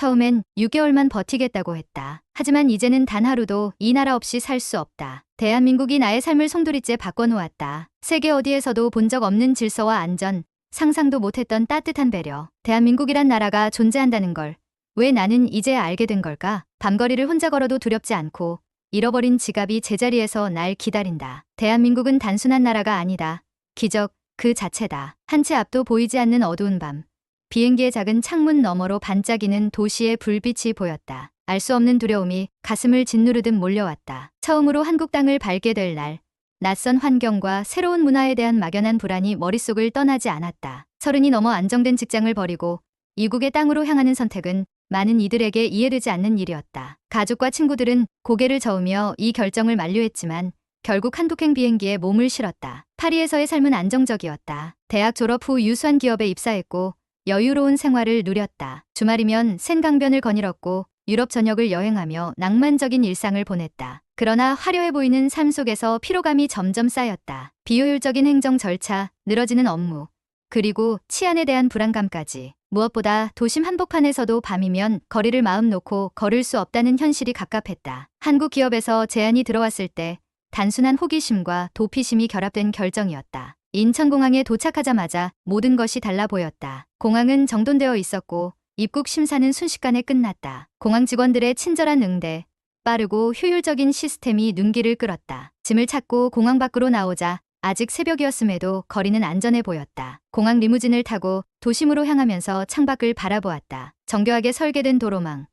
처음엔 6개월만 버티겠다고 했다. 하지만 이제는 단 하루도 이 나라 없이 살 수 없다. 대한민국이 나의 삶을 송두리째 바꿔놓았다. 세계 어디에서도 본 적 없는 질서와 안전, 상상도 못했던 따뜻한 배려. 대한민국이란 나라가 존재한다는 걸 왜 나는 이제 알게 된 걸까? 밤거리를 혼자 걸어도 두렵지 않고 잃어버린 지갑이 제자리에서 날 기다린다. 대한민국은 단순한 나라가 아니다. 기적 그 자체다. 한 채 앞도 보이지 않는 어두운 밤. 비행기의 작은 창문 너머로 반짝이는 도시의 불빛이 보였다. 알 수 없는 두려움이 가슴을 짓누르듯 몰려왔다. 처음으로 한국 땅을 밟게 될 날. 낯선 환경과 새로운 문화에 대한 막연한 불안이 머릿속을 떠나지 않았다. 30이 넘어 안정된 직장을 버리고 이국의 땅으로 향하는 선택은 많은 이들에게 이해되지 않는 일이었다. 가족과 친구들은 고개를 저으며 이 결정을 만류했지만 결국 한국행 비행기에 몸을 실었다. 파리에서의 삶은 안정적이었다. 대학 졸업 후 유수한 기업에 입사했고 여유로운 생활을 누렸다. 주말이면 센강변을 거닐었고 유럽 전역을 여행하며 낭만적인 일상을 보냈다. 그러나 화려해 보이는 삶 속에서 피로감이 점점 쌓였다. 비효율적인 행정 절차, 늘어지는 업무, 그리고 치안에 대한 불안감까지. 무엇보다 도심 한복판에서도 밤이면 거리를 마음 놓고 걸을 수 없다는 현실이 갑갑했다. 한국 기업에서 제안이 들어왔을 때 단순한 호기심과 도피심이 결합된 결정이었다. 인천공항에 도착하자마자 모든 것이 달라 보였다. 공항은 정돈되어 있었고 입국 심사는 순식간에 끝났다. 공항 직원들의 친절한 응대, 빠르고 효율적인 시스템이 눈길을 끌었다. 짐을 찾고 공항 밖으로 나오자 아직 새벽이었음에도 거리는 안전해 보였다. 공항 리무진을 타고 도심으로 향하면서 창밖을 바라보았다. 정교하게 설계된 도로망,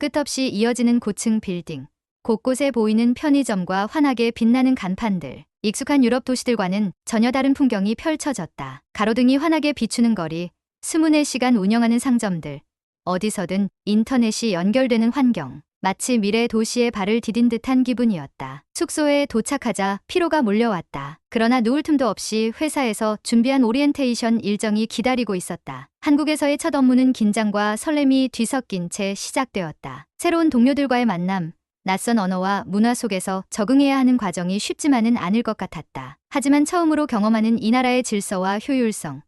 끝없이 이어지는 고층 빌딩, 곳곳에 보이는 편의점과 환하게 빛나는 간판들. 익숙한 유럽 도시들과는 전혀 다른 풍경이 펼쳐졌다. 가로등이 환하게 비추는 거리, 24시간 운영하는 상점들, 어디서든 인터넷이 연결되는 환경. 마치 미래 도시에 발을 디딘 듯한 기분이었다. 숙소에 도착하자 피로가 몰려왔다. 그러나 누울 틈도 없이 회사에서 준비한 오리엔테이션 일정이 기다리고 있었다. 한국에서의 첫 업무는 긴장과 설렘이 뒤섞인 채 시작되었다. 새로운 동료들과의 만남, 낯선 언어와 문화 속에서 적응해야 하는 과정이 쉽지만은 않을 것 같았다. 하지만 처음으로 경험하는 이 나라의 질서와 효율성,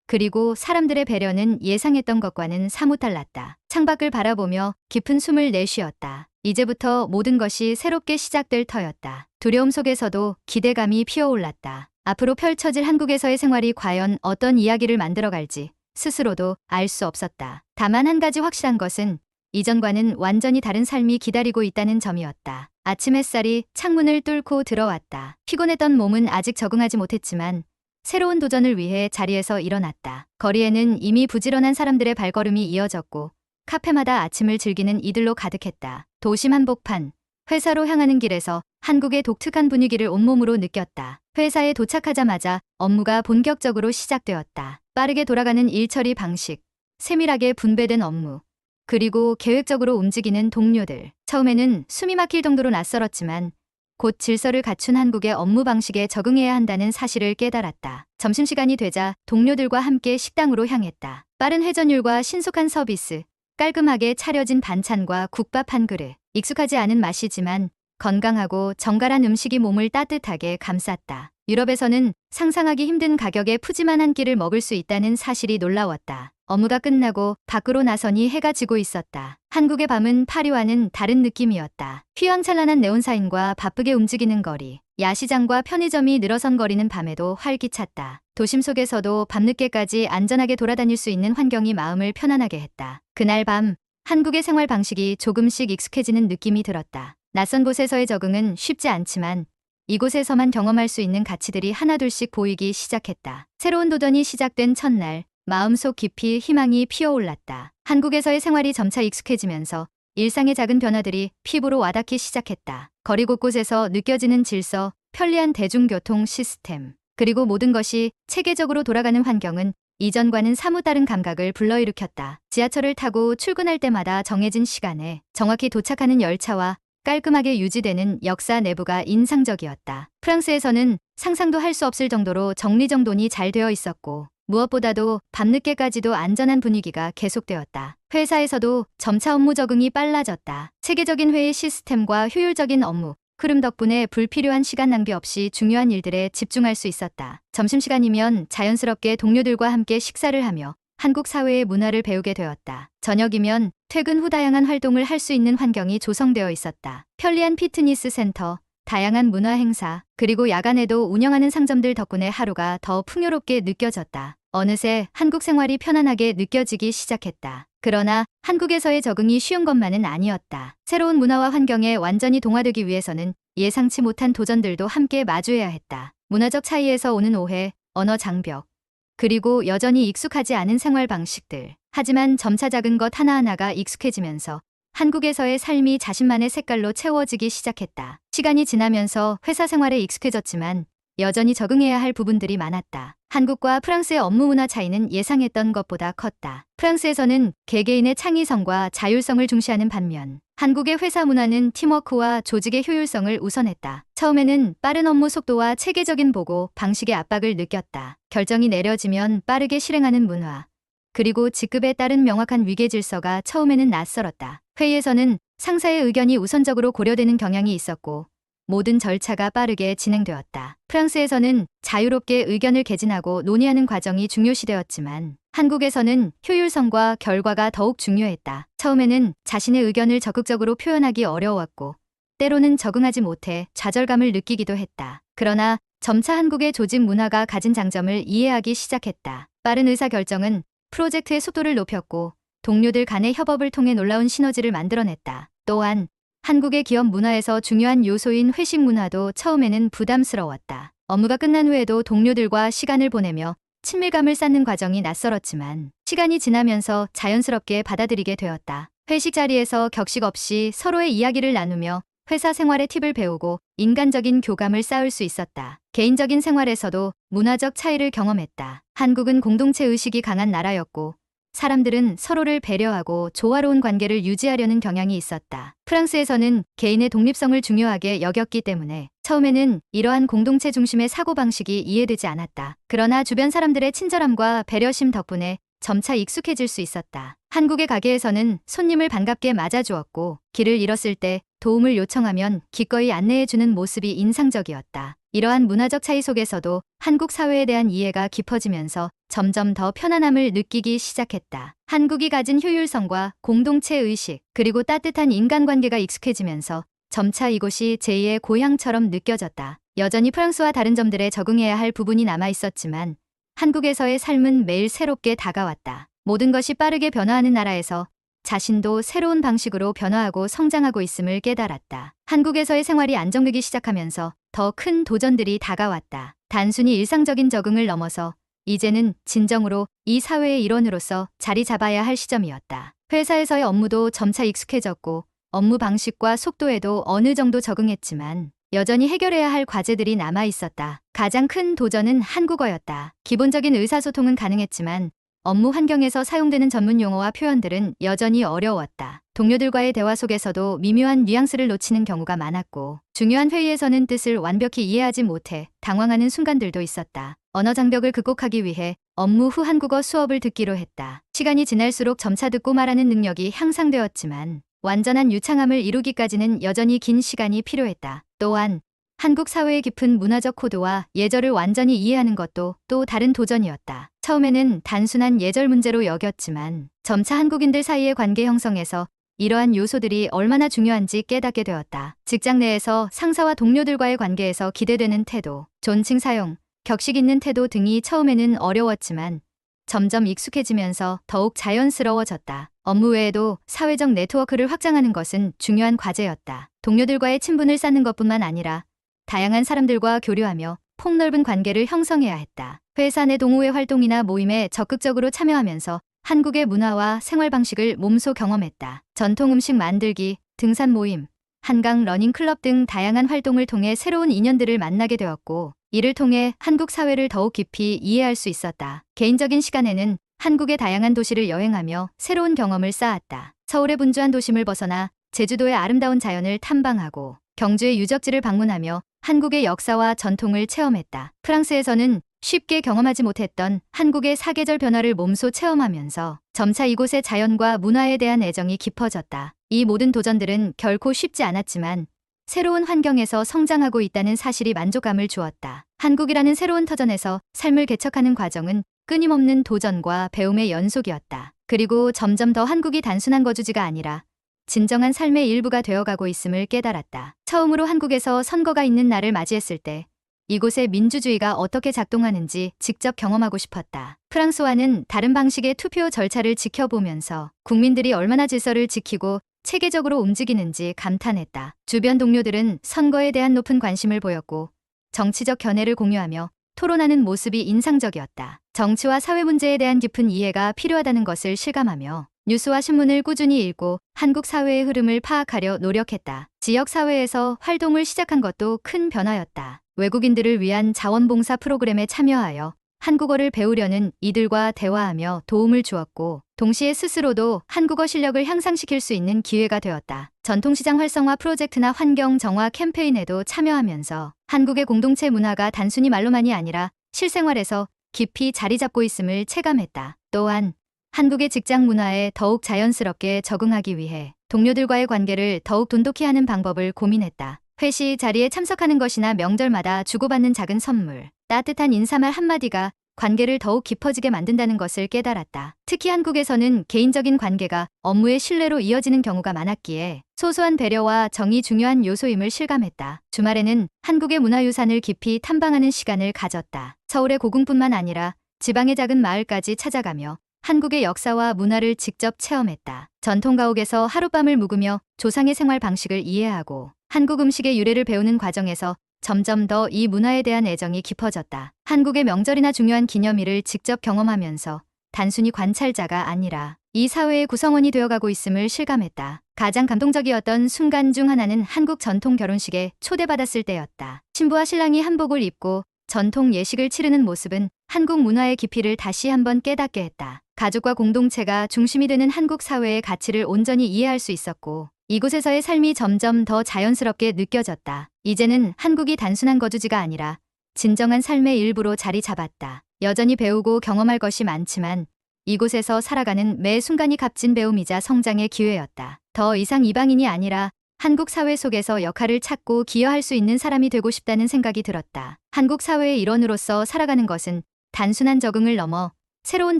그리고 사람들의 배려는 예상했던 것과는 사뭇 달랐다. 창밖을 바라보며 깊은 숨을 내쉬었다. 이제부터 모든 것이 새롭게 시작될 터였다. 두려움 속에서도 기대감이 피어올랐다. 앞으로 펼쳐질 한국에서의 생활이 과연 어떤 이야기를 만들어갈지 스스로도 알 수 없었다. 다만 한 가지 확실한 것은 이전과는 완전히 다른 삶이 기다리고 있다는 점이었다. 아침 햇살이 창문을 뚫고 들어왔다. 피곤했던 몸은 아직 적응하지 못했지만 새로운 도전을 위해 자리에서 일어났다. 거리에는 이미 부지런한 사람들의 발걸음이 이어졌고 카페마다 아침을 즐기는 이들로 가득했다. 도심 한복판, 회사로 향하는 길에서 한국의 독특한 분위기를 온몸으로 느꼈다. 회사에 도착하자마자 업무가 본격적으로 시작되었다. 빠르게 돌아가는 일처리 방식, 세밀하게 분배된 업무, 그리고 계획적으로 움직이는 동료들. 처음에는 숨이 막힐 정도로 낯설었지만 곧 질서를 갖춘 한국의 업무 방식에 적응해야 한다는 사실을 깨달았다. 점심시간이 되자 동료들과 함께 식당으로 향했다. 빠른 회전율과 신속한 서비스, 깔끔하게 차려진 반찬과 국밥 한 그릇. 익숙하지 않은 맛이지만 건강하고 정갈한 음식이 몸을 따뜻하게 감쌌다. 유럽에서는 상상하기 힘든 가격에 푸짐한 한 끼를 먹을 수 있다는 사실이 놀라웠다. 업무가 끝나고 밖으로 나서니 해가 지고 있었다. 한국의 밤은 파리와는 다른 느낌이었다. 휘황찬란한 네온사인과 바쁘게 움직이는 거리, 야시장과 편의점이 늘어선 거리는 밤에도 활기찼다. 도심 속에서도 밤늦게까지 안전하게 돌아다닐 수 있는 환경이 마음을 편안하게 했다. 그날 밤, 한국의 생활 방식이 조금씩 익숙해지는 느낌이 들었다. 낯선 곳에서의 적응은 쉽지 않지만 이곳에서만 경험할 수 있는 가치들이 하나둘씩 보이기 시작했다. 새로운 도전이 시작된 첫날, 마음속 깊이 희망이 피어올랐다. 한국에서의 생활이 점차 익숙해지면서 일상의 작은 변화들이 피부로 와닿기 시작했다. 거리 곳곳에서 느껴지는 질서, 편리한 대중교통 시스템, 그리고 모든 것이 체계적으로 돌아가는 환경은 이전과는 사뭇 다른 감각을 불러일으켰다. 지하철을 타고 출근할 때마다 정해진 시간에 정확히 도착하는 열차와 깔끔하게 유지되는 역사 내부가 인상적이었다. 프랑스에서는 상상도 할 수 없을 정도로 정리정돈이 잘 되어 있었고 무엇보다도 밤늦게까지도 안전한 분위기가 계속되었다. 회사에서도 점차 업무 적응이 빨라졌다. 체계적인 회의 시스템과 효율적인 업무 흐름 덕분에 불필요한 시간 낭비 없이 중요한 일들에 집중할 수 있었다. 점심시간이면 자연스럽게 동료들과 함께 식사를 하며 한국 사회의 문화를 배우게 되었다. 저녁이면 퇴근 후 다양한 활동을 할 수 있는 환경이 조성되어 있었다. 편리한 피트니스 센터, 다양한 문화 행사, 그리고 야간에도 운영하는 상점들 덕분에 하루가 더 풍요롭게 느껴졌다. 어느새 한국 생활이 편안하게 느껴지기 시작했다. 그러나 한국에서의 적응이 쉬운 것만은 아니었다. 새로운 문화와 환경에 완전히 동화되기 위해서는 예상치 못한 도전들도 함께 마주해야 했다. 문화적 차이에서 오는 오해, 언어 장벽, 그리고 여전히 익숙하지 않은 생활 방식들. 하지만 점차 작은 것 하나하나가 익숙해지면서 한국에서의 삶이 자신만의 색깔로 채워지기 시작했다. 시간이 지나면서 회사 생활에 익숙해졌지만 여전히 적응해야 할 부분들이 많았다. 한국과 프랑스의 업무 문화 차이는 예상했던 것보다 컸다. 프랑스에서는 개개인의 창의성과 자율성을 중시하는 반면 한국의 회사 문화는 팀워크와 조직의 효율성을 우선했다. 처음에는 빠른 업무 속도와 체계적인 보고 방식의 압박을 느꼈다. 결정이 내려지면 빠르게 실행하는 문화, 그리고 직급에 따른 명확한 위계 질서가 처음에는 낯설었다. 회의에서는 상사의 의견이 우선적으로 고려되는 경향이 있었고 모든 절차가 빠르게 진행되었다. 프랑스에서는 자유롭게 의견을 개진하고 논의하는 과정이 중요시되었지만 한국에서는 효율성과 결과가 더욱 중요했다. 처음에는 자신의 의견을 적극적으로 표현하기 어려웠고 때로는 적응하지 못해 좌절감을 느끼기도 했다. 그러나 점차 한국의 조직 문화가 가진 장점을 이해하기 시작했다. 빠른 의사결정은 프로젝트의 속도를 높였고 동료들 간의 협업을 통해 놀라운 시너지를 만들어냈다. 또한 한국의 기업 문화에서 중요한 요소인 회식 문화도 처음에는 부담스러웠다. 업무가 끝난 후에도 동료들과 시간을 보내며 친밀감을 쌓는 과정이 낯설었지만 시간이 지나면서 자연스럽게 받아들이게 되었다. 회식 자리에서 격식 없이 서로의 이야기를 나누며 회사 생활의 팁을 배우고 인간적인 교감을 쌓을 수 있었다. 개인적인 생활에서도 문화적 차이를 경험했다. 한국은 공동체 의식이 강한 나라였고 사람들은 서로를 배려하고 조화로운 관계를 유지하려는 경향이 있었다. 프랑스에서는 개인의 독립성을 중요하게 여겼기 때문에 처음에는 이러한 공동체 중심의 사고방식이 이해되지 않았다. 그러나 주변 사람들의 친절함과 배려심 덕분에 점차 익숙해질 수 있었다. 한국의 가게에서는 손님을 반갑게 맞아주었고 길을 잃었을 때 도움을 요청하면 기꺼이 안내해주는 모습이 인상적이었다. 이러한 문화적 차이 속에서도 한국 사회에 대한 이해가 깊어지면서 점점 더 편안함을 느끼기 시작했다. 한국이 가진 효율성과 공동체 의식, 그리고 따뜻한 인간관계가 익숙해지면서 점차 이곳이 제2의 고향처럼 느껴졌다. 여전히 프랑스와 다른 점들에 적응해야 할 부분이 남아 있었지만 한국에서의 삶은 매일 새롭게 다가왔다. 모든 것이 빠르게 변화하는 나라에서 자신도 새로운 방식으로 변화하고 성장하고 있음을 깨달았다. 한국에서의 생활이 안정되기 시작하면서 더 큰 도전들이 다가왔다. 단순히 일상적인 적응을 넘어서 이제는 진정으로 이 사회의 일원으로서 자리 잡아야 할 시점이었다. 회사에서의 업무도 점차 익숙해졌고 업무 방식과 속도에도 어느 정도 적응했지만 여전히 해결해야 할 과제들이 남아 있었다. 가장 큰 도전은 한국어였다. 기본적인 의사소통은 가능했지만 업무 환경에서 사용되는 전문 용어와 표현들은 여전히 어려웠다. 동료들과의 대화 속에서도 미묘한 뉘앙스를 놓치는 경우가 많았고 중요한 회의에서는 뜻을 완벽히 이해하지 못해 당황하는 순간들도 있었다. 언어 장벽을 극복하기 위해 업무 후 한국어 수업을 듣기로 했다. 시간이 지날수록 점차 듣고 말하는 능력이 향상되었지만 완전한 유창함을 이루기까지는 여전히 긴 시간이 필요했다. 또한 한국 사회의 깊은 문화적 코드와 예절을 완전히 이해하는 것도 또 다른 도전이었다. 처음에는 단순한 예절 문제로 여겼지만 점차 한국인들 사이의 관계 형성에서 이러한 요소들이 얼마나 중요한지 깨닫게 되었다. 직장 내에서 상사와 동료들과의 관계에서 기대되는 태도, 존칭 사용, 격식 있는 태도 등이 처음에는 어려웠지만 점점 익숙해지면서 더욱 자연스러워졌다. 업무 외에도 사회적 네트워크를 확장하는 것은 중요한 과제였다. 동료들과의 친분을 쌓는 것뿐만 아니라 다양한 사람들과 교류하며 폭넓은 관계를 형성해야 했다. 회사 내 동호회 활동이나 모임에 적극적으로 참여하면서 한국의 문화와 생활 방식을 몸소 경험했다. 전통 음식 만들기, 등산 모임, 한강 러닝 클럽 등 다양한 활동을 통해 새로운 인연들을 만나게 되었고 이를 통해 한국 사회를 더욱 깊이 이해할 수 있었다. 개인적인 시간에는 한국의 다양한 도시를 여행하며 새로운 경험을 쌓았다. 서울의 분주한 도심을 벗어나 제주도의 아름다운 자연을 탐방하고 경주의 유적지를 방문하며 한국의 역사와 전통을 체험했다. 프랑스에서는 쉽게 경험하지 못했던 한국의 사계절 변화를 몸소 체험하면서 점차 이곳의 자연과 문화에 대한 애정이 깊어졌다. 이 모든 도전들은 결코 쉽지 않았지만 새로운 환경에서 성장하고 있다는 사실이 만족감을 주었다. 한국이라는 새로운 터전에서 삶을 개척하는 과정은 끊임없는 도전과 배움의 연속이었다. 그리고 점점 더 한국이 단순한 거주지가 아니라 진정한 삶의 일부가 되어가고 있음을 깨달았다. 처음으로 한국에서 선거가 있는 날을 맞이했을 때 이곳의 민주주의가 어떻게 작동하는지 직접 경험하고 싶었다. 프랑스와는 다른 방식의 투표 절차를 지켜보면서 국민들이 얼마나 질서를 지키고 체계적으로 움직이는지 감탄했다. 주변 동료들은 선거에 대한 높은 관심을 보였고 정치적 견해를 공유하며 토론하는 모습이 인상적이었다. 정치와 사회 문제에 대한 깊은 이해가 필요하다는 것을 실감하며 뉴스와 신문을 꾸준히 읽고 한국 사회의 흐름을 파악하려 노력했다. 지역 사회에서 활동을 시작한 것도 큰 변화였다. 외국인들을 위한 자원봉사 프로그램에 참여하여 한국어를 배우려는 이들과 대화하며 도움을 주었고 동시에 스스로도 한국어 실력을 향상시킬 수 있는 기회가 되었다. 전통시장 활성화 프로젝트나 환경 정화 캠페인에도 참여하면서 한국의 공동체 문화가 단순히 말로만이 아니라 실생활에서 깊이 자리 잡고 있음을 체감했다. 또한 한국의 직장 문화에 더욱 자연스럽게 적응하기 위해 동료들과의 관계를 더욱 돈독히 하는 방법을 고민했다. 회식 자리에 참석하는 것이나 명절마다 주고받는 작은 선물, 따뜻한 인사말 한마디가 관계를 더욱 깊어지게 만든다는 것을 깨달았다. 특히 한국에서는 개인적인 관계가 업무의 신뢰로 이어지는 경우가 많았기에 소소한 배려와 정이 중요한 요소임을 실감했다. 주말에는 한국의 문화유산을 깊이 탐방하는 시간을 가졌다. 서울의 고궁뿐만 아니라 지방의 작은 마을까지 찾아가며 한국의 역사와 문화를 직접 체험했다. 전통 가옥에서 하룻밤을 묵으며 조상의 생활 방식을 이해하고 한국 음식의 유래를 배우는 과정에서 점점 더 이 문화에 대한 애정이 깊어졌다. 한국의 명절이나 중요한 기념일을 직접 경험하면서 단순히 관찰자가 아니라 이 사회의 구성원이 되어가고 있음을 실감했다. 가장 감동적이었던 순간 중 하나는 한국 전통 결혼식에 초대받았을 때였다. 신부와 신랑이 한복을 입고 전통 예식을 치르는 모습은 한국 문화의 깊이를 다시 한번 깨닫게 했다. 가족과 공동체가 중심이 되는 한국 사회의 가치를 온전히 이해할 수 있었고 이곳에서의 삶이 점점 더 자연스럽게 느껴졌다. 이제는 한국이 단순한 거주지가 아니라 진정한 삶의 일부로 자리 잡았다. 여전히 배우고 경험할 것이 많지만 이곳에서 살아가는 매 순간이 값진 배움이자 성장의 기회였다. 더 이상 이방인이 아니라 한국 사회 속에서 역할을 찾고 기여할 수 있는 사람이 되고 싶다는 생각이 들었다. 한국 사회의 일원으로서 살아가는 것은 단순한 적응을 넘어 새로운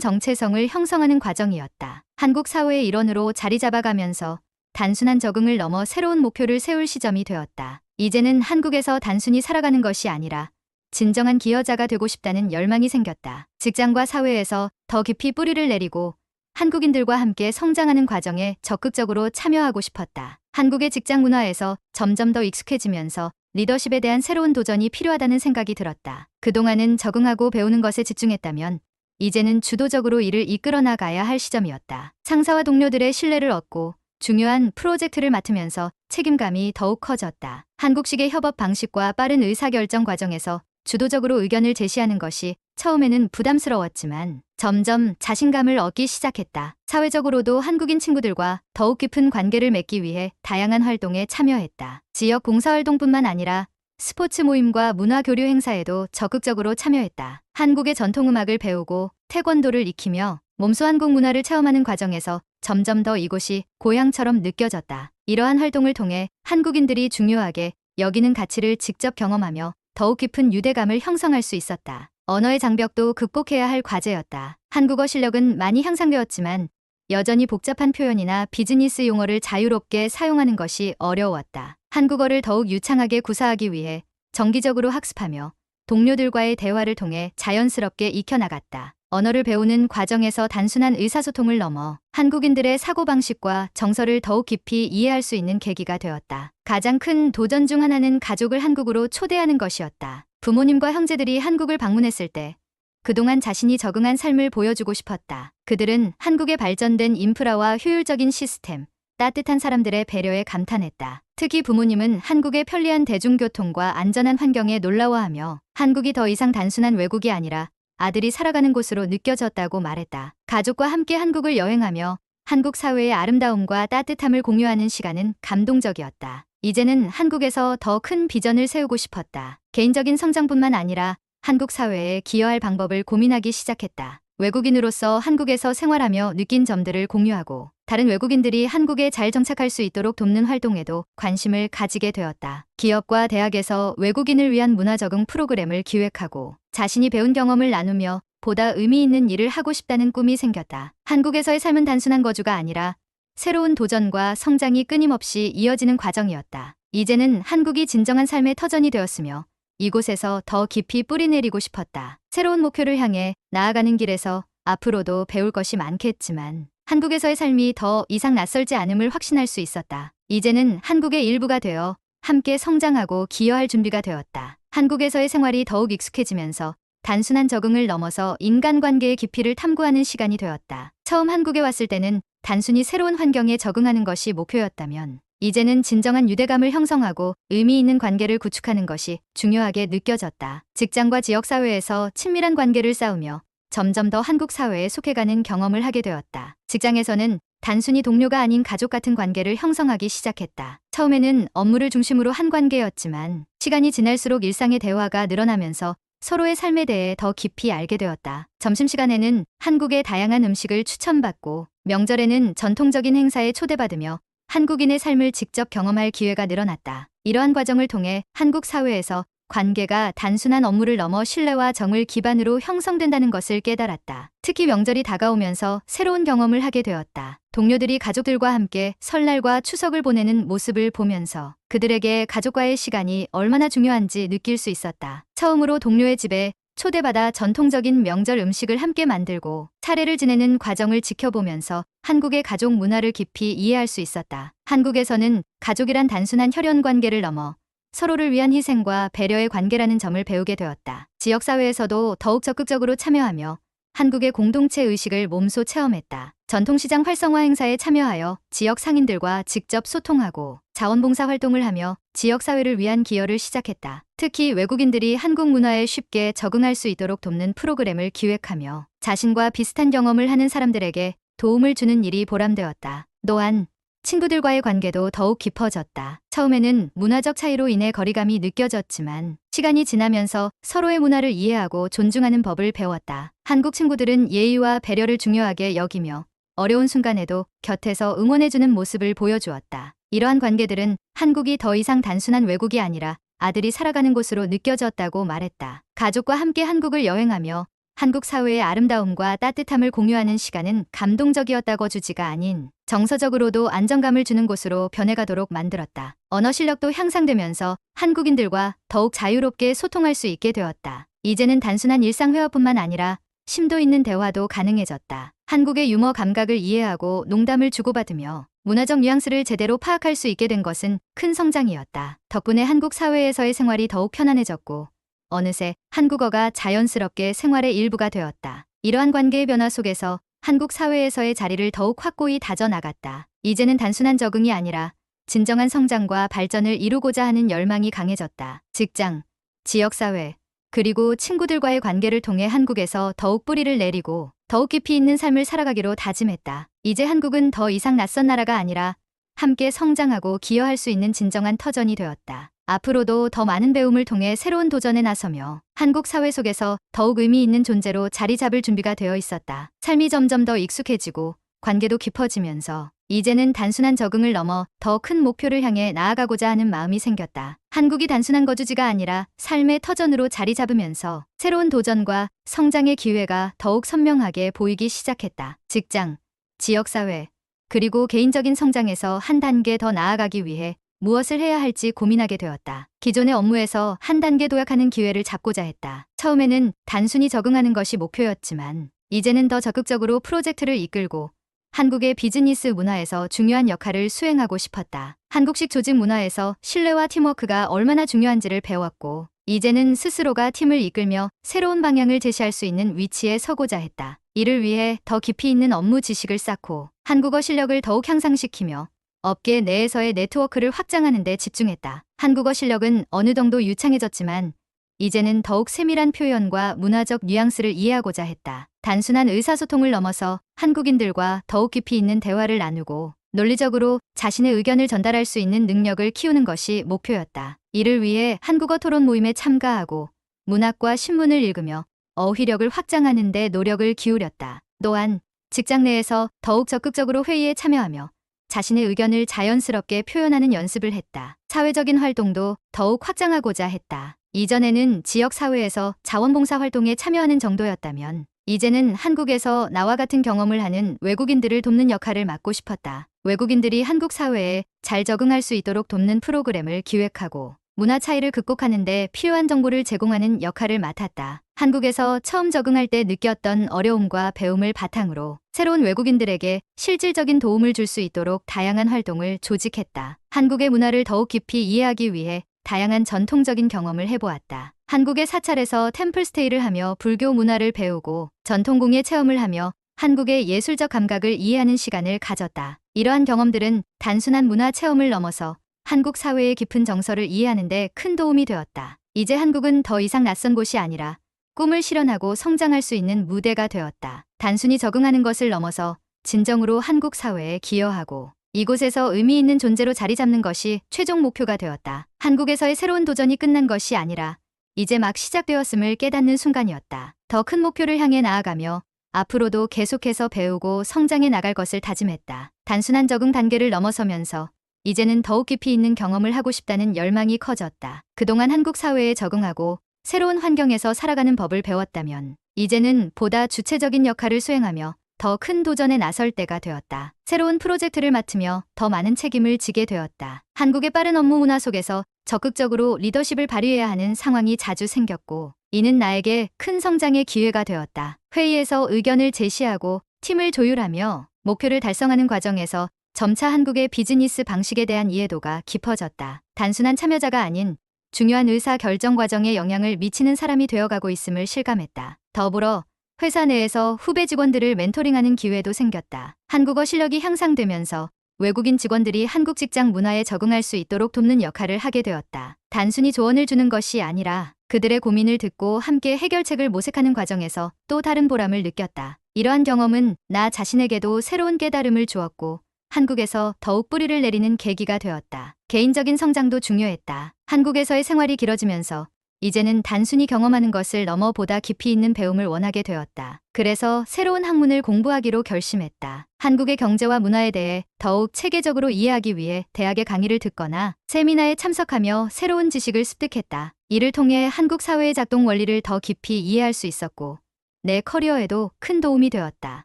정체성을 형성하는 과정이었다. 한국 사회의 일원으로 자리 잡아가면서 단순한 적응을 넘어 새로운 목표를 세울 시점이 되었다. 이제는 한국에서 단순히 살아가는 것이 아니라 진정한 기여자가 되고 싶다는 열망이 생겼다. 직장과 사회에서 더 깊이 뿌리를 내리고 한국인들과 함께 성장하는 과정에 적극적으로 참여하고 싶었다. 한국의 직장 문화에서 점점 더 익숙해지면서 리더십에 대한 새로운 도전이 필요하다는 생각이 들었다. 그동안은 적응하고 배우는 것에 집중했다면 이제는 주도적으로 일을 이끌어 나가야 할 시점이었다. 상사와 동료들의 신뢰를 얻고 중요한 프로젝트를 맡으면서 책임감이 더욱 커졌다. 한국식의 협업 방식과 빠른 의사결정 과정에서 주도적으로 의견을 제시하는 것이 처음에는 부담스러웠지만 점점 자신감을 얻기 시작했다. 사회적으로도 한국인 친구들과 더욱 깊은 관계를 맺기 위해 다양한 활동에 참여했다. 지역 봉사활동뿐만 아니라 스포츠 모임과 문화교류 행사에도 적극적으로 참여했다. 한국의 전통음악을 배우고 태권도를 익히며 몸소 한국 문화를 체험하는 과정에서 점점 더 이곳이 고향처럼 느껴졌다. 이러한 활동을 통해 한국인들이 중요하게 여기는 가치를 직접 경험하며 더욱 깊은 유대감을 형성할 수 있었다. 언어의 장벽도 극복해야 할 과제였다. 한국어 실력은 많이 향상되었지만 여전히 복잡한 표현이나 비즈니스 용어를 자유롭게 사용하는 것이 어려웠다. 한국어를 더욱 유창하게 구사하기 위해 정기적으로 학습하며 동료들과의 대화를 통해 자연스럽게 익혀나갔다. 언어를 배우는 과정에서 단순한 의사소통을 넘어 한국인들의 사고방식과 정서를 더욱 깊이 이해할 수 있는 계기가 되었다. 가장 큰 도전 중 하나는 가족을 한국으로 초대하는 것이었다. 부모님과 형제들이 한국을 방문했을 때 그동안 자신이 적응한 삶을 보여주고 싶었다. 그들은 한국의 발전된 인프라와 효율적인 시스템, 따뜻한 사람들의 배려에 감탄했다. 특히 부모님은 한국의 편리한 대중교통과 안전한 환경에 놀라워하며 한국이 더 이상 단순한 외국이 아니라 아들이 살아가는 곳으로 느껴졌다고 말했다. 가족과 함께 한국을 여행하며 한국 사회의 아름다움과 따뜻함을 공유하는 시간은 감동적이었다. 이제는 한국에서 더 큰 비전을 세우고 싶었다. 개인적인 성장뿐만 아니라 한국 사회에 기여할 방법을 고민하기 시작했다. 외국인으로서 한국에서 생활하며 느낀 점들을 공유하고 다른 외국인들이 한국에 잘 정착할 수 있도록 돕는 활동에도 관심을 가지게 되었다. 기업과 대학에서 외국인을 위한 문화 적응 프로그램을 기획하고 자신이 배운 경험을 나누며 보다 의미 있는 일을 하고 싶다는 꿈이 생겼다. 한국에서의 삶은 단순한 거주가 아니라 새로운 도전과 성장이 끊임없이 이어지는 과정이었다. 이제는 한국이 진정한 삶의 터전이 되었으며 이곳에서 더 깊이 뿌리내리고 싶었다. 새로운 목표를 향해 나아가는 길에서 앞으로도 배울 것이 많겠지만 한국에서의 삶이 더 이상 낯설지 않음을 확신할 수 있었다. 이제는 한국의 일부가 되어 함께 성장하고 기여할 준비가 되었다. 한국에서의 생활이 더욱 익숙해지면서 단순한 적응을 넘어서 인간관계의 깊이를 탐구하는 시간이 되었다. 처음 한국에 왔을 때는 단순히 새로운 환경에 적응하는 것이 목표였다면 이제는 진정한 유대감을 형성하고 의미 있는 관계를 구축하는 것이 중요하게 느껴졌다. 직장과 지역사회에서 친밀한 관계를 쌓으며 점점 더 한국 사회에 속해가는 경험을 하게 되었다. 직장에서는 단순히 동료가 아닌 가족 같은 관계를 형성하기 시작했다. 처음에는 업무를 중심으로 한 관계였지만 시간이 지날수록 일상의 대화가 늘어나면서 서로의 삶에 대해 더 깊이 알게 되었다. 점심시간에는 한국의 다양한 음식을 추천받고 명절에는 전통적인 행사에 초대받으며 한국인의 삶을 직접 경험할 기회가 늘어났다. 이러한 과정을 통해 한국 사회에서 관계가 단순한 업무를 넘어 신뢰와 정을 기반으로 형성된다는 것을 깨달았다. 특히 명절이 다가오면서 새로운 경험을 하게 되었다. 동료들이 가족들과 함께 설날과 추석을 보내는 모습을 보면서 그들에게 가족과의 시간이 얼마나 중요한지 느낄 수 있었다. 처음으로 동료의 집에 초대받아 전통적인 명절 음식을 함께 만들고 차례를 지내는 과정을 지켜보면서 한국의 가족 문화를 깊이 이해할 수 있었다. 한국에서는 가족이란 단순한 혈연 관계를 넘어 서로를 위한 희생과 배려의 관계라는 점을 배우게 되었다. 지역사회에서도 더욱 적극적으로 참여하며 한국의 공동체 의식을 몸소 체험했다. 전통시장 활성화 행사에 참여하여 지역 상인들과 직접 소통하고 자원봉사 활동을 하며 지역사회를 위한 기여를 시작했다. 특히 외국인들이 한국 문화에 쉽게 적응할 수 있도록 돕는 프로그램을 기획하며 자신과 비슷한 경험을 하는 사람들에게 도움을 주는 일이 보람되었다. 또한 친구들과의 관계도 더욱 깊어졌다. 처음에는 문화적 차이로 인해 거리감이 느껴졌지만 시간이 지나면서 서로의 문화를 이해하고 존중하는 법을 배웠다. 한국 친구들은 예의와 배려를 중요하게 여기며 어려운 순간에도 곁에서 응원해주는 모습을 보여주었다. 이러한 관계들은 한국이 더 이상 단순한 외국이 아니라 아들이 살아가는 곳으로 느껴졌다고 말했다. 가족과 함께 한국을 여행하며 한국 사회의 아름다움과 따뜻함을 공유하는 시간은 감동적이었다고 주지가 아닌 정서적으로도 안정감을 주는 곳으로 변해가도록 만들었다. 언어 실력도 향상되면서 한국인들과 더욱 자유롭게 소통할 수 있게 되었다. 이제는 단순한 일상 회화뿐만 아니라 심도 있는 대화도 가능해졌다. 한국의 유머 감각을 이해하고 농담을 주고받으며 문화적 뉘앙스를 제대로 파악할 수 있게 된 것은 큰 성장이었다. 덕분에 한국 사회에서의 생활이 더욱 편안해졌고 어느새 한국어가 자연스럽게 생활의 일부가 되었다. 이러한 관계의 변화 속에서 한국 사회에서의 자리를 더욱 확고히 다져나갔다. 이제는 단순한 적응이 아니라 진정한 성장과 발전을 이루고자 하는 열망이 강해졌다. 직장, 지역사회, 그리고 친구들과의 관계를 통해 한국에서 더욱 뿌리를 내리고 더욱 깊이 있는 삶을 살아가기로 다짐했다. 이제 한국은 더 이상 낯선 나라가 아니라 함께 성장하고 기여할 수 있는 진정한 터전이 되었다. 앞으로도 더 많은 배움을 통해 새로운 도전에 나서며 한국 사회 속에서 더욱 의미 있는 존재로 자리 잡을 준비가 되어 있었다. 삶이 점점 더 익숙해지고 관계도 깊어지면서 이제는 단순한 적응을 넘어 더 큰 목표를 향해 나아가고자 하는 마음이 생겼다. 한국이 단순한 거주지가 아니라 삶의 터전으로 자리 잡으면서 새로운 도전과 성장의 기회가 더욱 선명하게 보이기 시작했다. 직장, 지역사회, 그리고 개인적인 성장에서 한 단계 더 나아가기 위해 무엇을 해야 할지 고민하게 되었다. 기존의 업무에서 한 단계 도약하는 기회를 잡고자 했다. 처음에는 단순히 적응하는 것이 목표였지만 이제는 더 적극적으로 프로젝트를 이끌고 한국의 비즈니스 문화에서 중요한 역할을 수행하고 싶었다. 한국식 조직 문화에서 신뢰와 팀워크가 얼마나 중요한지를 배웠고 이제는 스스로가 팀을 이끌며 새로운 방향을 제시할 수 있는 위치에 서고자 했다. 이를 위해 더 깊이 있는 업무 지식을 쌓고 한국어 실력을 더욱 향상시키며 업계 내에서의 네트워크를 확장하는 데 집중했다. 한국어 실력은 어느 정도 유창해졌지만 이제는 더욱 세밀한 표현과 문화적 뉘앙스를 이해하고자 했다. 단순한 의사소통을 넘어서 한국인들과 더욱 깊이 있는 대화를 나누고 논리적으로 자신의 의견을 전달할 수 있는 능력을 키우는 것이 목표였다. 이를 위해 한국어 토론 모임에 참가하고 문학과 신문을 읽으며 어휘력을 확장하는 데 노력을 기울였다. 또한 직장 내에서 더욱 적극적으로 회의에 참여하며 자신의 의견을 자연스럽게 표현하는 연습을 했다. 사회적인 활동도 더욱 확장하고자 했다. 이전에는 지역사회에서 자원봉사 활동에 참여하는 정도였다면 이제는 한국에서 나와 같은 경험을 하는 외국인들을 돕는 역할을 맡고 싶었다. 외국인들이 한국 사회에 잘 적응할 수 있도록 돕는 프로그램을 기획하고 문화 차이를 극복하는 데 필요한 정보를 제공하는 역할을 맡았다. 한국에서 처음 적응할 때 느꼈던 어려움과 배움을 바탕으로 새로운 외국인들에게 실질적인 도움을 줄 수 있도록 다양한 활동을 조직했다. 한국의 문화를 더욱 깊이 이해하기 위해 다양한 전통적인 경험을 해보았다. 한국의 사찰에서 템플스테이를 하며 불교 문화를 배우고 전통공예 체험을 하며 한국의 예술적 감각을 이해하는 시간을 가졌다. 이러한 경험들은 단순한 문화 체험을 넘어서 한국 사회의 깊은 정서를 이해하는 데 큰 도움이 되었다. 이제 한국은 더 이상 낯선 곳이 아니라 꿈을 실현하고 성장할 수 있는 무대가 되었다. 단순히 적응하는 것을 넘어서 진정으로 한국 사회에 기여하고 이곳에서 의미 있는 존재로 자리 잡는 것이 최종 목표가 되었다. 한국에서의 새로운 도전이 끝난 것이 아니라 이제 막 시작되었음을 깨닫는 순간이었다. 더 큰 목표를 향해 나아가며 앞으로도 계속해서 배우고 성장해 나갈 것을 다짐했다. 단순한 적응 단계를 넘어서면서 이제는 더욱 깊이 있는 경험을 하고 싶다는 열망이 커졌다. 그동안 한국 사회에 적응하고 새로운 환경에서 살아가는 법을 배웠다면 이제는 보다 주체적인 역할을 수행하며 더 큰 도전에 나설 때가 되었다. 새로운 프로젝트를 맡으며 더 많은 책임을 지게 되었다. 한국의 빠른 업무 문화 속에서 적극적으로 리더십을 발휘해야 하는 상황이 자주 생겼고 이는 나에게 큰 성장의 기회가 되었다. 회의에서 의견을 제시하고 팀을 조율하며 목표를 달성하는 과정에서 점차 한국의 비즈니스 방식에 대한 이해도가 깊어졌다. 단순한 참여자가 아닌 중요한 의사 결정 과정에 영향을 미치는 사람이 되어가고 있음을 실감했다. 더불어 회사 내에서 후배 직원들을 멘토링하는 기회도 생겼다. 한국어 실력이 향상되면서 외국인 직원들이 한국 직장 문화에 적응할 수 있도록 돕는 역할을 하게 되었다. 단순히 조언을 주는 것이 아니라 그들의 고민을 듣고 함께 해결책을 모색하는 과정에서 또 다른 보람을 느꼈다. 이러한 경험은 나 자신에게도 새로운 깨달음을 주었고 한국에서 더욱 뿌리를 내리는 계기가 되었다. 개인적인 성장도 중요했다. 한국에서의 생활이 길어지면서 이제는 단순히 경험하는 것을 넘어 보다 깊이 있는 배움을 원하게 되었다. 그래서 새로운 학문을 공부하기로 결심했다. 한국의 경제와 문화에 대해 더욱 체계적으로 이해하기 위해 대학의 강의를 듣거나 세미나에 참석하며 새로운 지식을 습득했다. 이를 통해 한국 사회의 작동 원리를 더 깊이 이해할 수 있었고 내 커리어에도 큰 도움이 되었다.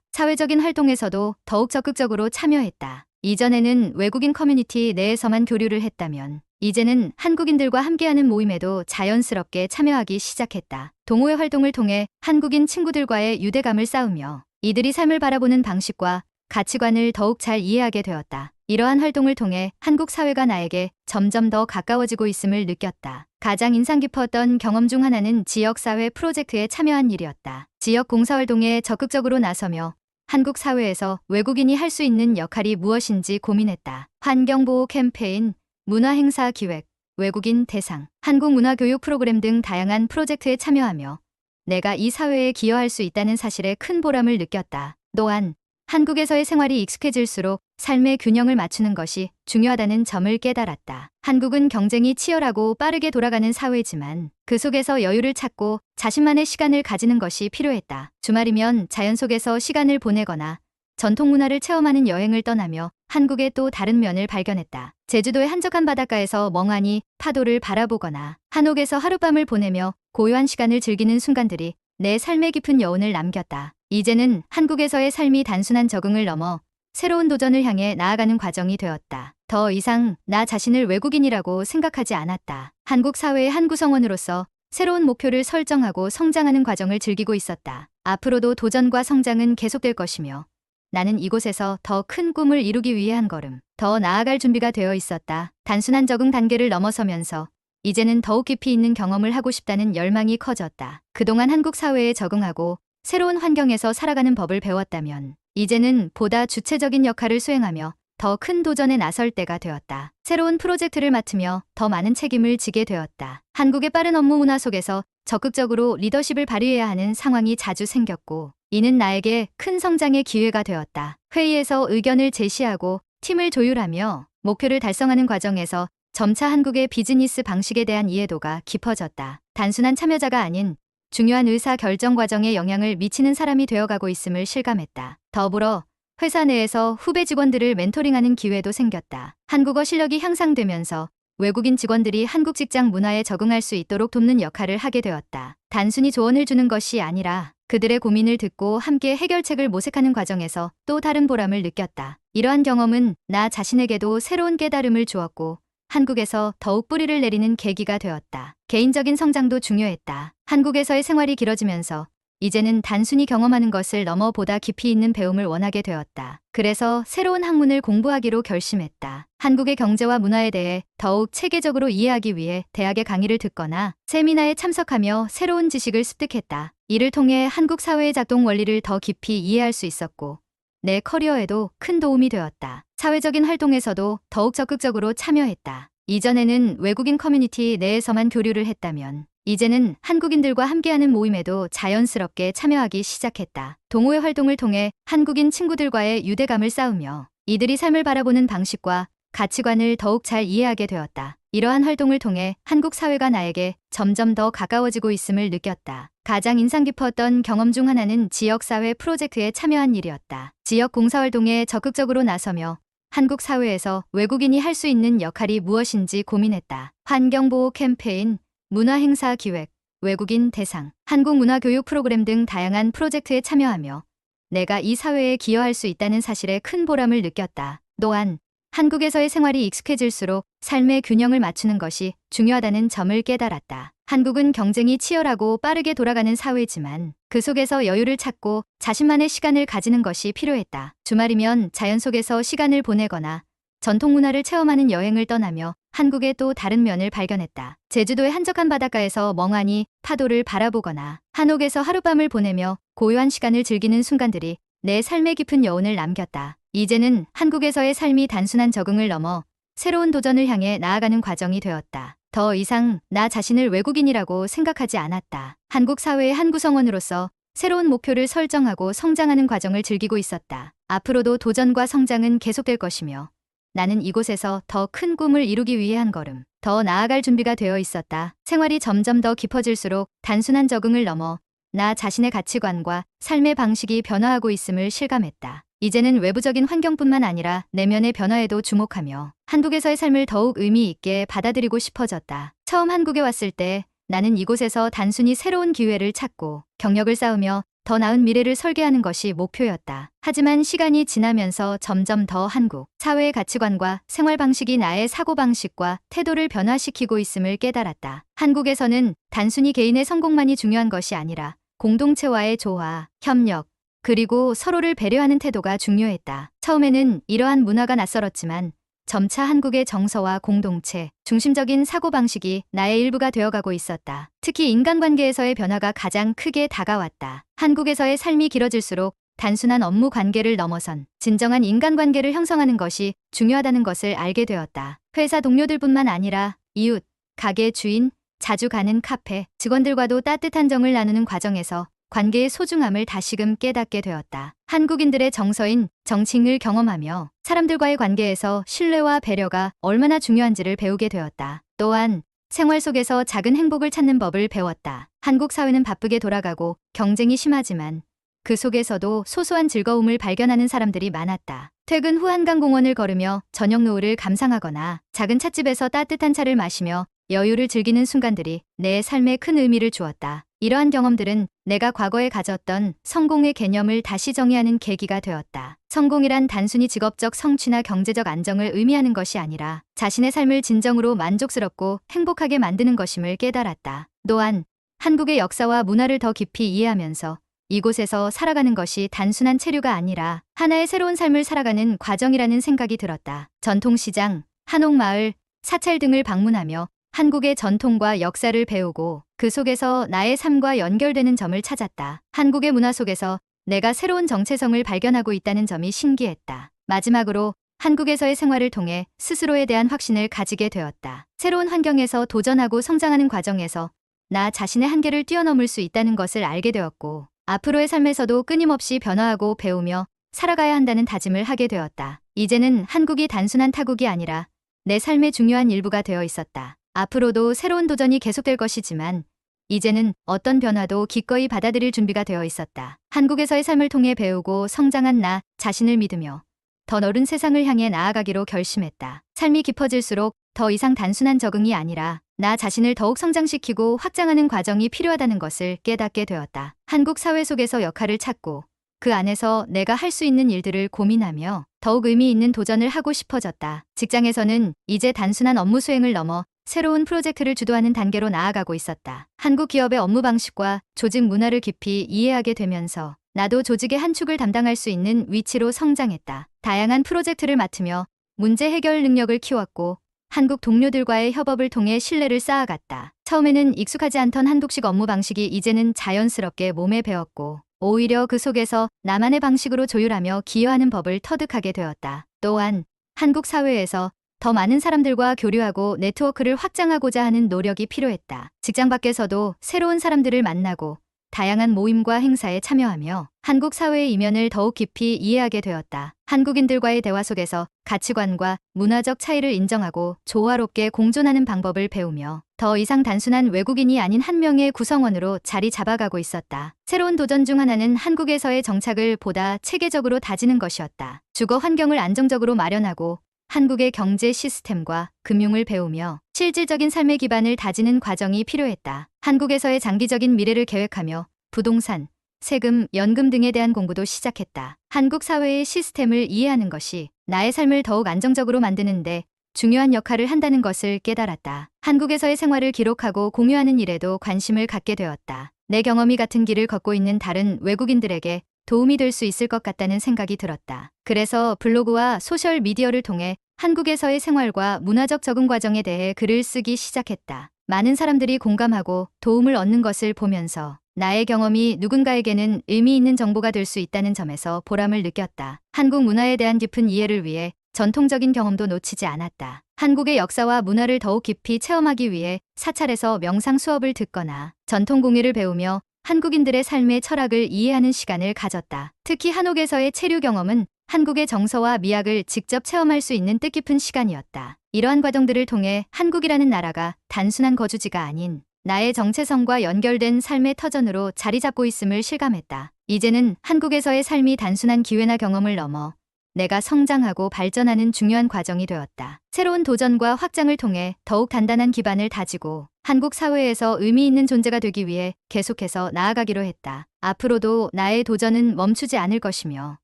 사회적인 활동에서도 더욱 적극적으로 참여했다. 이전에는 외국인 커뮤니티 내에서만 교류를 했다면 이제는 한국인들과 함께하는 모임에도 자연스럽게 참여하기 시작했다. 동호회 활동을 통해 한국인 친구들과의 유대감을 쌓으며 이들이 삶을 바라보는 방식과 가치관을 더욱 잘 이해하게 되었다. 이러한 활동을 통해 한국 사회가 나에게 점점 더 가까워지고 있음을 느꼈다. 가장 인상 깊었던 경험 중 하나는 지역사회 프로젝트에 참여한 일이었다. 지역 봉사활동에 적극적으로 나서며 한국 사회에서 외국인이 할 수 있는 역할이 무엇인지 고민했다. 환경보호 캠페인, 문화행사 기획, 외국인 대상, 한국 문화교육 프로그램 등 다양한 프로젝트에 참여하며 내가 이 사회에 기여할 수 있다는 사실에 큰 보람을 느꼈다. 또한 한국에서의 생활이 익숙해질수록 삶의 균형을 맞추는 것이 중요하다는 점을 깨달았다. 한국은 경쟁이 치열하고 빠르게 돌아가는 사회지만 그 속에서 여유를 찾고 자신만의 시간을 가지는 것이 필요했다. 주말이면 자연 속에서 시간을 보내거나 전통 문화를 체험하는 여행을 떠나며 한국의 또 다른 면을 발견했다. 제주도의 한적한 바닷가에서 멍하니 파도를 바라보거나 한옥에서 하룻밤을 보내며 고요한 시간을 즐기는 순간들이 내 삶의 깊은 여운을 남겼다. 이제는 한국에서의 삶이 단순한 적응을 넘어 새로운 도전을 향해 나아가는 과정이 되었다. 더 이상 나 자신을 외국인이라고 생각하지 않았다. 한국 사회의 한 구성원으로서 새로운 목표를 설정하고 성장하는 과정을 즐기고 있었다. 앞으로도 도전과 성장은 계속될 것이며 나는 이곳에서 더 큰 꿈을 이루기 위해 한 걸음 더 나아갈 준비가 되어 있었다. 단순한 적응 단계를 넘어서면서 이제는 더욱 깊이 있는 경험을 하고 싶다는 열망이 커졌다. 그동안 한국 사회에 적응하고 새로운 환경에서 살아가는 법을 배웠다면 이제는 보다 주체적인 역할을 수행하며 더 큰 도전에 나설 때가 되었다. 새로운 프로젝트를 맡으며 더 많은 책임을 지게 되었다. 한국의 빠른 업무 문화 속에서 적극적으로 리더십을 발휘해야 하는 상황이 자주 생겼고 이는 나에게 큰 성장의 기회가 되었다. 회의에서 의견을 제시하고 팀을 조율하며 목표를 달성하는 과정에서 점차 한국의 비즈니스 방식에 대한 이해도가 깊어졌다. 단순한 참여자가 아닌 중요한 의사 결정 과정에 영향을 미치는 사람이 되어가고 있음을 실감했다. 더불어 회사 내에서 후배 직원들을 멘토링하는 기회도 생겼다. 한국어 실력이 향상되면서 외국인 직원들이 한국 직장 문화에 적응할 수 있도록 돕는 역할을 하게 되었다. 단순히 조언을 주는 것이 아니라 그들의 고민을 듣고 함께 해결책을 모색하는 과정에서 또 다른 보람을 느꼈다. 이러한 경험은 나 자신에게도 새로운 깨달음을 주었고 한국에서 더욱 뿌리를 내리는 계기가 되었다. 개인적인 성장도 중요했다. 한국에서의 생활이 길어지면서 이제는 단순히 경험하는 것을 넘어 보다 깊이 있는 배움을 원하게 되었다. 그래서 새로운 학문을 공부하기로 결심했다. 한국의 경제와 문화에 대해 더욱 체계적으로 이해하기 위해 대학의 강의를 듣거나 세미나에 참석하며 새로운 지식을 습득했다. 이를 통해 한국 사회의 작동 원리를 더 깊이 이해할 수 있었고 내 커리어에도 큰 도움이 되었다. 사회적인 활동에서도 더욱 적극적으로 참여했다. 이전에는 외국인 커뮤니티 내에서만 교류를 했다면 이제는 한국인들과 함께하는 모임에도 자연스럽게 참여하기 시작했다. 동호회 활동을 통해 한국인 친구들과의 유대감을 쌓으며 이들이 삶을 바라보는 방식과 가치관을 더욱 잘 이해하게 되었다. 이러한 활동을 통해 한국 사회가 나에게 점점 더 가까워지고 있음을 느꼈다. 가장 인상 깊었던 경험 중 하나는 지역사회 프로젝트에 참여한 일이었다. 지역 봉사활동에 적극적으로 나서며 한국 사회에서 외국인이 할 수 있는 역할이 무엇인지 고민했다. 환경보호 캠페인, 문화행사 기획, 외국인 대상, 한국 문화교육 프로그램 등 다양한 프로젝트에 참여하며 내가 이 사회에 기여할 수 있다는 사실에 큰 보람을 느꼈다. 또한 한국에서의 생활이 익숙해질수록 삶의 균형을 맞추는 것이 중요하다는 점을 깨달았다. 한국은 경쟁이 치열하고 빠르게 돌아가는 사회지만 그 속에서 여유를 찾고 자신만의 시간을 가지는 것이 필요했다. 주말이면 자연 속에서 시간을 보내거나 전통 문화를 체험하는 여행을 떠나며 한국의 또 다른 면을 발견했다. 제주도의 한적한 바닷가에서 멍하니 파도를 바라보거나 한옥에서 하룻밤을 보내며 고요한 시간을 즐기는 순간들이 내 삶의 깊은 여운을 남겼다. 이제는 한국에서의 삶이 단순한 적응을 넘어 새로운 도전을 향해 나아가는 과정이 되었다. 더 이상 나 자신을 외국인이라고 생각하지 않았다. 한국 사회의 한 구성원으로서 새로운 목표를 설정하고 성장하는 과정을 즐기고 있었다. 앞으로도 도전과 성장은 계속될 것이며 나는 이곳에서 더 큰 꿈을 이루기 위해 한 걸음 더 나아갈 준비가 되어 있었다. 생활이 점점 더 깊어질수록 단순한 적응을 넘어 나 자신의 가치관과 삶의 방식이 변화하고 있음을 실감했다. 이제는 외부적인 환경뿐만 아니라 내면의 변화에도 주목하며 한국에서의 삶을 더욱 의미 있게 받아들이고 싶어졌다. 처음 한국에 왔을 때 나는 이곳에서 단순히 새로운 기회를 찾고 경력을 쌓으며 더 나은 미래를 설계하는 것이 목표였다. 하지만 시간이 지나면서 점점 더 한국 사회의 가치관과 생활 방식이 나의 사고방식과 태도를 변화시키고 있음을 깨달았다. 한국에서는 단순히 개인의 성공만이 중요한 것이 아니라 공동체와의 조화, 협력, 그리고 서로를 배려하는 태도가 중요했다. 처음에는 이러한 문화가 낯설었지만 점차 한국의 정서와 공동체, 중심적인 사고방식이 나의 일부가 되어가고 있었다. 특히 인간관계에서의 변화가 가장 크게 다가왔다. 한국에서의 삶이 길어질수록 단순한 업무 관계를 넘어선 진정한 인간관계를 형성하는 것이 중요하다는 것을 알게 되었다. 회사 동료들뿐만 아니라 이웃, 가게 주인, 자주 가는 카페, 직원들과도 따뜻한 정을 나누는 과정에서 관계의 소중함을 다시금 깨닫게 되었다. 한국인들의 정서인 정칭을 경험하며 사람들과의 관계에서 신뢰와 배려가 얼마나 중요한지를 배우게 되었다. 또한 생활 속에서 작은 행복을 찾는 법을 배웠다. 한국 사회는 바쁘게 돌아가고 경쟁이 심하지만 그 속에서도 소소한 즐거움을 발견하는 사람들이 많았다. 퇴근 후 한강공원을 걸으며 저녁 노을을 감상하거나 작은 찻집에서 따뜻한 차를 마시며 여유를 즐기는 순간들이 내 삶에 큰 의미를 주었다. 이러한 경험들은 내가 과거에 가졌던 성공의 개념을 다시 정의하는 계기가 되었다. 성공이란 단순히 직업적 성취나 경제적 안정을 의미하는 것이 아니라 자신의 삶을 진정으로 만족스럽고 행복하게 만드는 것임을 깨달았다. 또한 한국의 역사와 문화를 더 깊이 이해하면서 이곳에서 살아가는 것이 단순한 체류가 아니라 하나의 새로운 삶을 살아가는 과정이라는 생각이 들었다. 전통시장, 한옥마을, 사찰 등을 방문하며 한국의 전통과 역사를 배우고 그 속에서 나의 삶과 연결되는 점을 찾았다. 한국의 문화 속에서 내가 새로운 정체성을 발견하고 있다는 점이 신기했다. 마지막으로 한국에서의 생활을 통해 스스로에 대한 확신을 가지게 되었다. 새로운 환경에서 도전하고 성장하는 과정에서 나 자신의 한계를 뛰어넘을 수 있다는 것을 알게 되었고 앞으로의 삶에서도 끊임없이 변화하고 배우며 살아가야 한다는 다짐을 하게 되었다. 이제는 한국이 단순한 타국이 아니라 내 삶의 중요한 일부가 되어 있었다. 앞으로도 새로운 도전이 계속될 것이지만 이제는 어떤 변화도 기꺼이 받아들일 준비가 되어 있었다. 한국에서의 삶을 통해 배우고 성장한 나 자신을 믿으며 더 넓은 세상을 향해 나아가기로 결심했다. 삶이 깊어질수록 더 이상 단순한 적응이 아니라 나 자신을 더욱 성장시키고 확장하는 과정이 필요하다는 것을 깨닫게 되었다. 한국 사회 속에서 역할을 찾고 그 안에서 내가 할 수 있는 일들을 고민하며 더욱 의미 있는 도전을 하고 싶어졌다. 직장에서는 이제 단순한 업무 수행을 넘어 새로운 프로젝트를 주도하는 단계로 나아가고 있었다. 한국 기업의 업무 방식과 조직 문화를 깊이 이해하게 되면서 나도 조직의 한 축을 담당할 수 있는 위치로 성장했다. 다양한 프로젝트를 맡으며 문제 해결 능력을 키웠고 한국 동료들과의 협업을 통해 신뢰를 쌓아갔다. 처음에는 익숙하지 않던 한국식 업무 방식이 이제는 자연스럽게 몸에 배었고 오히려 그 속에서 나만의 방식으로 조율하며 기여하는 법을 터득하게 되었다. 또한 한국 사회에서 더 많은 사람들과 교류하고 네트워크를 확장하고자 하는 노력이 필요했다. 직장 밖에서도 새로운 사람들을 만나고 다양한 모임과 행사에 참여하며 한국 사회의 이면을 더욱 깊이 이해하게 되었다. 한국인들과의 대화 속에서 가치관과 문화적 차이를 인정하고 조화롭게 공존하는 방법을 배우며 더 이상 단순한 외국인이 아닌 한 명의 구성원으로 자리 잡아가고 있었다. 새로운 도전 중 하나는 한국에서의 정착을 보다 체계적으로 다지는 것이었다. 주거 환경을 안정적으로 마련하고 한국의 경제 시스템과 금융을 배우며 실질적인 삶의 기반을 다지는 과정이 필요했다. 한국에서의 장기적인 미래를 계획하며 부동산, 세금, 연금 등에 대한 공부도 시작했다. 한국 사회의 시스템을 이해하는 것이 나의 삶을 더욱 안정적으로 만드는데 중요한 역할을 한다는 것을 깨달았다. 한국에서의 생활을 기록하고 공유하는 일에도 관심을 갖게 되었다. 내 경험이 같은 길을 걷고 있는 다른 외국인들에게 도움이 될 수 있을 것 같다는 생각이 들었다. 그래서 블로그와 소셜 미디어를 통해 한국에서의 생활과 문화적 적응 과정에 대해 글을 쓰기 시작했다. 많은 사람들이 공감하고 도움을 얻는 것을 보면서 나의 경험이 누군가에게는 의미 있는 정보가 될 수 있다는 점에서 보람을 느꼈다. 한국 문화에 대한 깊은 이해를 위해 전통적인 경험도 놓치지 않았다. 한국의 역사와 문화를 더욱 깊이 체험하기 위해 사찰에서 명상 수업을 듣거나 전통 공예를 배우며 한국인들의 삶의 철학을 이해하는 시간을 가졌다. 특히 한옥에서의 체류 경험은 한국의 정서와 미학을 직접 체험할 수 있는 뜻깊은 시간이었다. 이러한 과정들을 통해 한국이라는 나라가 단순한 거주지가 아닌 나의 정체성과 연결된 삶의 터전으로 자리 잡고 있음을 실감했다. 이제는 한국에서의 삶이 단순한 기회나 경험을 넘어 내가 성장하고 발전하는 중요한 과정이 되었다. 새로운 도전과 확장을 통해 더욱 단단한 기반을 다지고 한국 사회에서 의미 있는 존재가 되기 위해 계속해서 나아가기로 했다. 앞으로도 나의 도전은 멈추지 않을 것이며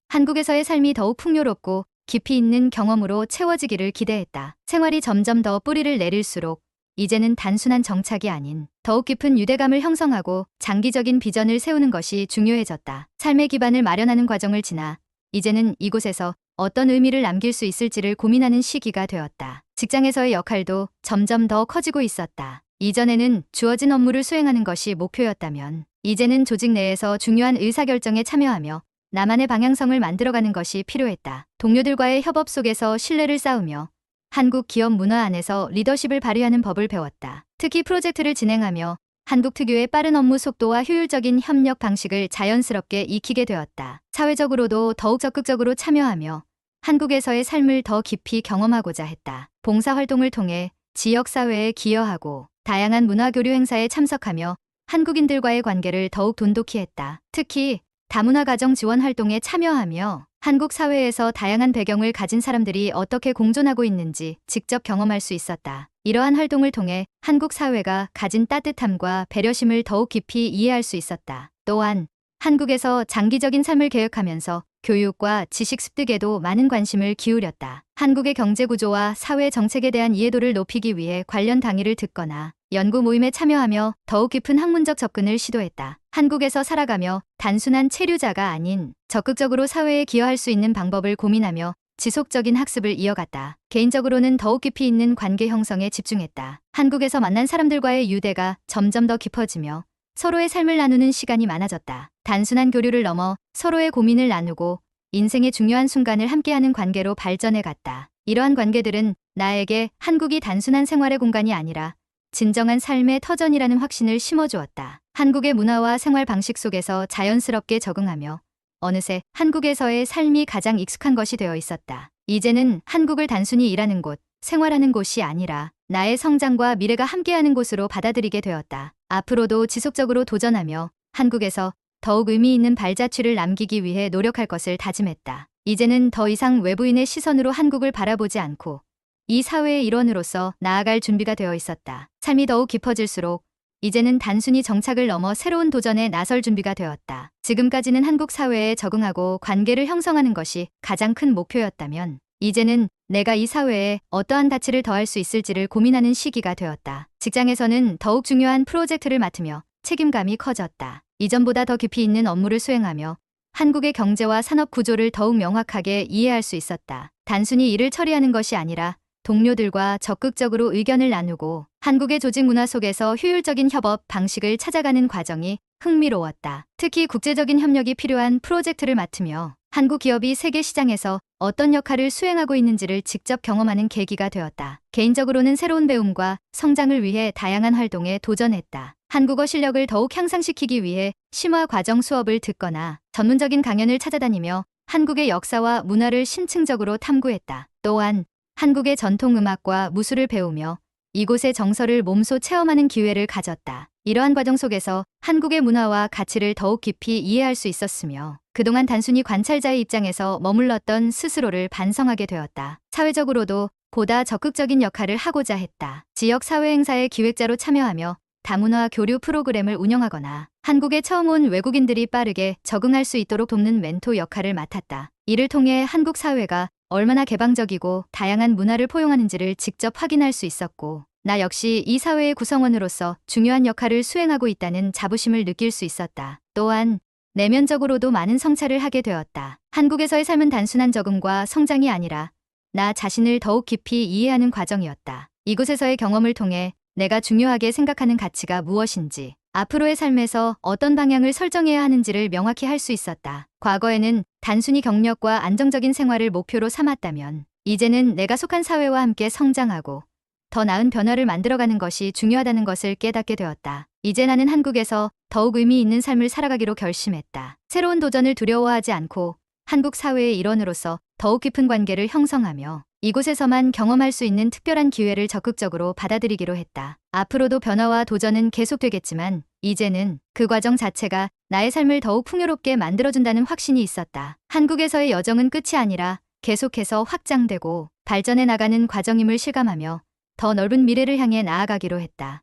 한국에서의 삶이 더욱 풍요롭고 깊이 있는 경험으로 채워지기를 기대했다. 생활이 점점 더 뿌리를 내릴수록 이제는 단순한 정착이 아닌 더욱 깊은 유대감을 형성하고 장기적인 비전을 세우는 것이 중요해졌다. 삶의 기반을 마련하는 과정을 지나 이제는 이곳에서 어떤 의미를 남길 수 있을지를 고민하는 시기가 되었다. 직장에서의 역할도 점점 더 커지고 있었다. 이전에는 주어진 업무를 수행하는 것이 목표였다면 이제는 조직 내에서 중요한 의사결정에 참여하며 나만의 방향성을 만들어가는 것이 필요했다. 동료들과의 협업 속에서 신뢰를 쌓으며 한국 기업 문화 안에서 리더십을 발휘하는 법을 배웠다. 특히 프로젝트를 진행하며 한국 특유의 빠른 업무 속도와 효율적인 협력 방식을 자연스럽게 익히게 되었다. 사회적으로도 더욱 적극적으로 참여하며 한국에서의 삶을 더 깊이 경험하고자 했다. 봉사활동을 통해 지역사회에 기여하고 다양한 문화교류 행사에 참석하며 한국인들과의 관계를 더욱 돈독히 했다. 특히 다문화 가정 지원 활동에 참여하며 한국 사회에서 다양한 배경을 가진 사람들이 어떻게 공존하고 있는지 직접 경험할 수 있었다. 이러한 활동을 통해 한국 사회가 가진 따뜻함과 배려심을 더욱 깊이 이해할 수 있었다. 또한 한국에서 장기적인 삶을 계획하면서 교육과 지식 습득에도 많은 관심을 기울였다. 한국의 경제 구조와 사회 정책에 대한 이해도를 높이기 위해 관련 강의를 듣거나 연구 모임에 참여하며 더욱 깊은 학문적 접근을 시도했다. 한국에서 살아가며 단순한 체류자가 아닌 적극적으로 사회에 기여할 수 있는 방법을 고민하며 지속적인 학습을 이어갔다. 개인적으로는 더욱 깊이 있는 관계 형성에 집중했다. 한국에서 만난 사람들과의 유대가 점점 더 깊어지며 서로의 삶을 나누는 시간이 많아졌다. 단순한 교류를 넘어 서로의 고민을 나누고 인생의 중요한 순간을 함께하는 관계로 발전해 갔다. 이러한 관계들은 나에게 한국이 단순한 생활의 공간이 아니라 진정한 삶의 터전이라는 확신을 심어주었다. 한국의 문화와 생활 방식 속에서 자연스럽게 적응하며 어느새 한국에서의 삶이 가장 익숙한 것이 되어 있었다. 이제는 한국을 단순히 일하는 곳, 생활하는 곳이 아니라 나의 성장과 미래가 함께하는 곳으로 받아들이게 되었다. 앞으로도 지속적으로 도전하며 한국에서 더욱 의미 있는 발자취를 남기기 위해 노력할 것을 다짐했다. 이제는 더 이상 외부인의 시선으로 한국을 바라보지 않고 이 사회의 일원으로서 나아갈 준비가 되어 있었다. 삶이 더욱 깊어질수록 이제는 단순히 정착을 넘어 새로운 도전에 나설 준비가 되었다. 지금까지는 한국 사회에 적응하고 관계를 형성하는 것이 가장 큰 목표였다면 이제는 내가 이 사회에 어떠한 가치를 더할 수 있을지를 고민하는 시기가 되었다. 직장에서는 더욱 중요한 프로젝트를 맡으며 책임감이 커졌다. 이전보다 더 깊이 있는 업무를 수행하며 한국의 경제와 산업 구조를 더욱 명확하게 이해할 수 있었다. 단순히 일을 처리하는 것이 아니라 동료들과 적극적으로 의견을 나누고 한국의 조직 문화 속에서 효율적인 협업 방식을 찾아가는 과정이 흥미로웠다. 특히 국제적인 협력이 필요한 프로젝트를 맡으며 한국 기업이 세계 시장에서 어떤 역할을 수행하고 있는지를 직접 경험하는 계기가 되었다. 개인적으로는 새로운 배움과 성장을 위해 다양한 활동에 도전했다. 한국어 실력을 더욱 향상시키기 위해 심화 과정 수업을 듣거나 전문적인 강연을 찾아다니며 한국의 역사와 문화를 심층적으로 탐구했다. 또한 한국의 전통 음악과 무술을 배우며 이곳의 정서를 몸소 체험하는 기회를 가졌다. 이러한 과정 속에서 한국의 문화와 가치를 더욱 깊이 이해할 수 있었으며 그동안 단순히 관찰자의 입장에서 머물렀던 스스로를 반성하게 되었다. 사회적으로도 보다 적극적인 역할을 하고자 했다. 지역 사회 행사의 기획자로 참여하며 다문화 교류 프로그램을 운영하거나 한국에 처음 온 외국인들이 빠르게 적응할 수 있도록 돕는 멘토 역할을 맡았다. 이를 통해 한국 사회가 얼마나 개방적이고 다양한 문화를 포용하는지를 직접 확인할 수 있었고 나 역시 이 사회의 구성원으로서 중요한 역할을 수행하고 있다는 자부심을 느낄 수 있었다. 또한 내면적으로도 많은 성찰을 하게 되었다. 한국에서의 삶은 단순한 적응과 성장이 아니라 나 자신을 더욱 깊이 이해하는 과정이었다. 이곳에서의 경험을 통해 내가 중요하게 생각하는 가치가 무엇인지, 앞으로의 삶에서 어떤 방향을 설정해야 하는지를 명확히 할 수 있었다. 과거에는 단순히 경력과 안정적인 생활을 목표로 삼았다면 이제는 내가 속한 사회와 함께 성장하고 더 나은 변화를 만들어가는 것이 중요하다는 것을 깨닫게 되었다. 이제 나는 한국에서 더욱 의미 있는 삶을 살아가기로 결심했다. 새로운 도전을 두려워하지 않고 한국 사회의 일원으로서 더욱 깊은 관계를 형성하며 이곳에서만 경험할 수 있는 특별한 기회를 적극적으로 받아들이기로 했다. 앞으로도 변화와 도전은 계속되겠지만 이제는 그 과정 자체가 나의 삶을 더욱 풍요롭게 만들어준다는 확신이 있었다. 한국에서의 여정은 끝이 아니라 계속해서 확장되고 발전해 나가는 과정임을 실감하며 더 넓은 미래를 향해 나아가기로 했다.